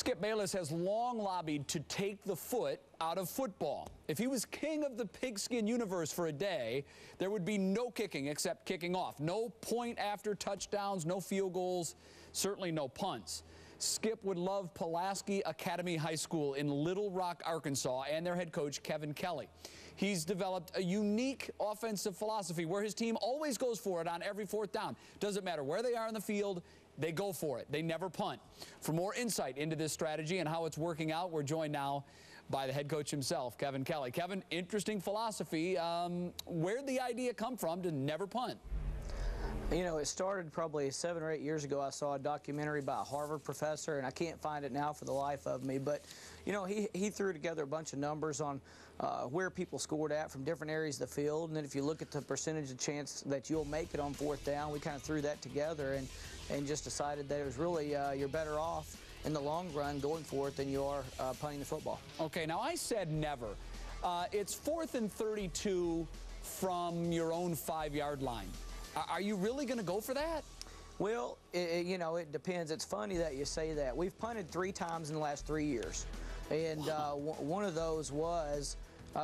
Skip Bayless has long lobbied to take the foot out of football. If he was king of the pigskin universe for a day, there would be no kicking except kicking off. No point after touchdowns, no field goals, certainly no punts. Skip would love Pulaski Academy High School in Little Rock, Arkansas, and their head coach, Kevin Kelly. He's developed a unique offensive philosophy where his team always goes for it on every fourth down. Doesn't matter where they are on the field, they go for it. They never punt. For more insight into this strategy and how it's working out, we're joined now by the head coach himself, Kevin Kelly. Kevin, interesting philosophy. Where'd the idea come from to never punt? You know, it started probably 7 or 8 years ago. I saw a documentary by a Harvard professor, and I can't find it now for the life of me. But, you know, he threw together a bunch of numbers on where people scored at from different areas of the field. And then if you look at the percentage of chance that you'll make it on fourth down, we kind of threw that together and just decided that it was really you're better off in the long run going for it than you are punting the football. Okay, now I said never. It's 4th and 32 from your own 5-yard line. Are you really going to go for that? Well, you know, it depends. It's funny that you say that. We've punted 3 times in the last 3 years. And one of those was,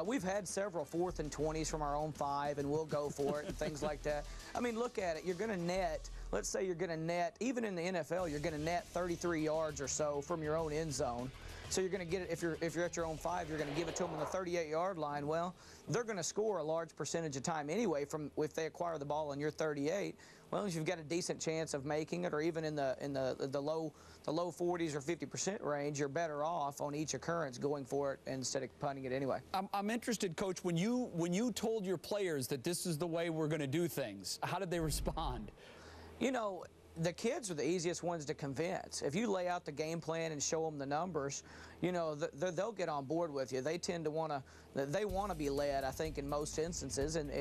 we've had several 4th and 20s from our own 5, and we'll go for it and things like that. I mean, look at it. You're going to net, let's say you're going to net, even in the NFL, you're going to net 33 yards or so from your own end zone. So you're going to get it, if you're at your own 5, you're going to give it to them on the 38-yard line. Well, they're going to score a large percentage of time anyway from if they acquire the ball on your 38. Well, if you've got a decent chance of making it, or even in the low 40s or 50% range, you're better off on each occurrence going for it instead of punting it anyway. I'm interested, Coach, when you told your players that this is the way we're going to do things, how did they respond? You know, the kids are the easiest ones to convince. If you lay out the game plan and show them the numbers, you know, they'll get on board with you. They tend to want to be led, I think, in most instances, and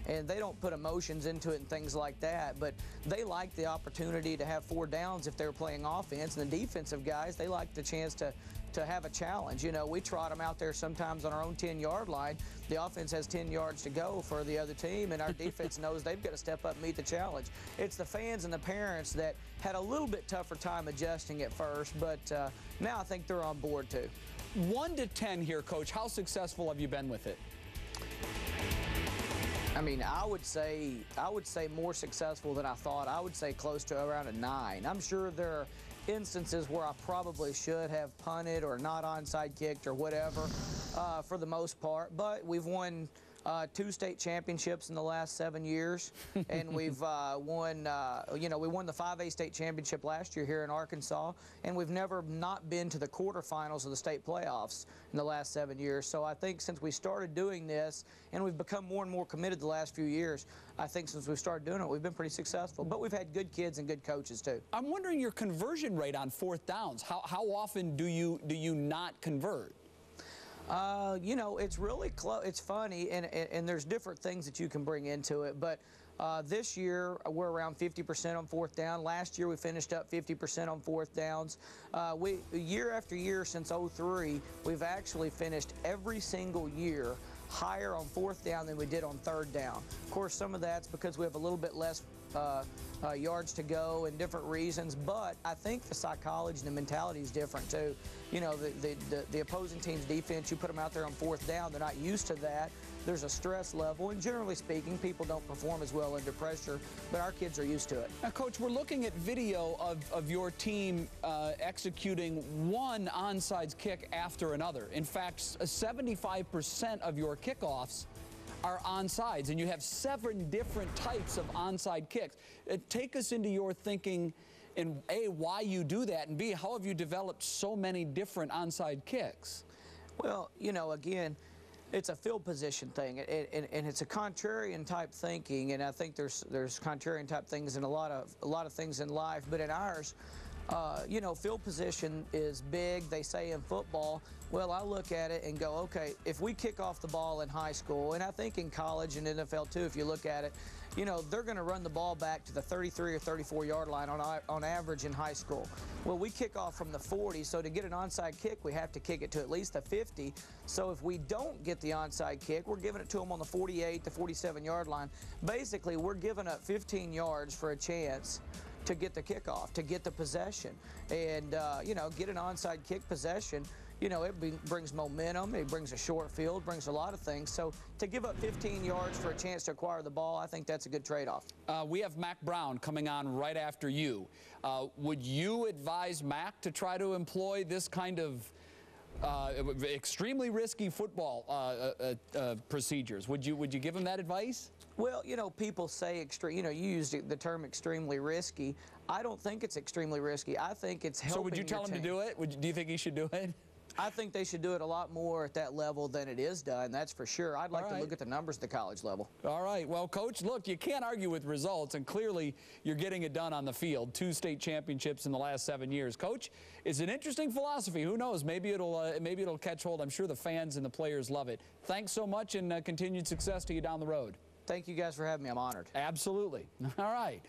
they don't put emotions into it and things like that, but they like the opportunity to have 4 downs if they're playing offense, and the defensive guys, they like the chance to have a challenge. You know, we trot them out there sometimes on our own 10-yard line. The offense has 10 yards to go for the other team, and our defense knows they've got to step up and meet the challenge. It's the fans and the parents that had a little bit tougher time adjusting at first, but now I think they're on board too. 1 to 10 here, Coach. How successful have you been with it? I mean, I would say more successful than I thought. I would say close to around a 9. I'm sure there are instances where I probably should have punted or not onside kicked or whatever for the most part, but we've won 2 state championships in the last 7 years, and we've won, you know, we won the 5A state championship last year here in Arkansas, and we've never not been to the quarterfinals of the state playoffs in the last 7 years. So I think since we started doing this, and we've become more and more committed the last few years, I think since we've started doing it, we've been pretty successful. But we've had good kids and good coaches too. I'm wondering your conversion rate on 4th downs. How often do you not convert? You know, it's really close. It's funny, and there's different things that you can bring into it. But this year, we're around 50% on 4th down. Last year, we finished up 50% on 4th downs. Year after year since '03, we've actually finished every single year higher on 4th down than we did on 3rd down. Of course, some of that's because we have a little bit less yards to go and different reasons, but I think the psychology and the mentality is different too. You know, the opposing team's defense, you put them out there on 4th down, they're not used to that. There's a stress level, and generally speaking, people don't perform as well under pressure, but our kids are used to it. Now, Coach, we're looking at video of your team executing one onside kick after another. In fact, 75% of your kickoffs are onsides, and you have 7 different types of onside kicks. Take us into your thinking, and A, why you do that, and B, how have you developed so many different onside kicks? Well, you know, again, it's a field position thing, and it's a contrarian type thinking, and I think there's contrarian type things in a lot of things in life, but in ours, you know, field position is big. They say in football. Well, I look at it and go, okay, if we kick off the ball in high school, and I think in college and NFL too, if you look at it, you know, they're going to run the ball back to the 33 or 34-yard line on average in high school. Well, we kick off from the 40, so to get an onside kick, we have to kick it to at least the 50. So if we don't get the onside kick, we're giving it to them on the 48, the 47-yard line. Basically, we're giving up 15 yards for a chance to get the kickoff, to get the possession, and you know, get an onside kick possession. You know, it brings momentum, it brings a short field, brings a lot of things. So to give up 15 yards for a chance to acquire the ball, I think that's a good trade-off. We have Mac Brown coming on right after you. Would you advise Mac to try to employ this kind of extremely risky football procedures? Would you give him that advice? Well, you know, people say extreme. You know, you used the term extremely risky. I don't think it's extremely risky. I think it's helping. So would you tell him to do it? Do you think he should do it? I think they should do it a lot more at that level than it is done, that's for sure. I'd like to look at the numbers at the college level. All right. Well, Coach, look, you can't argue with results, and clearly you're getting it done on the field. 2 state championships in the last 7 years. Coach, it's an interesting philosophy. Who knows? Maybe it'll catch hold. I'm sure the fans and the players love it. Thanks so much, and continued success to you down the road. Thank you guys for having me. I'm honored. Absolutely. All right.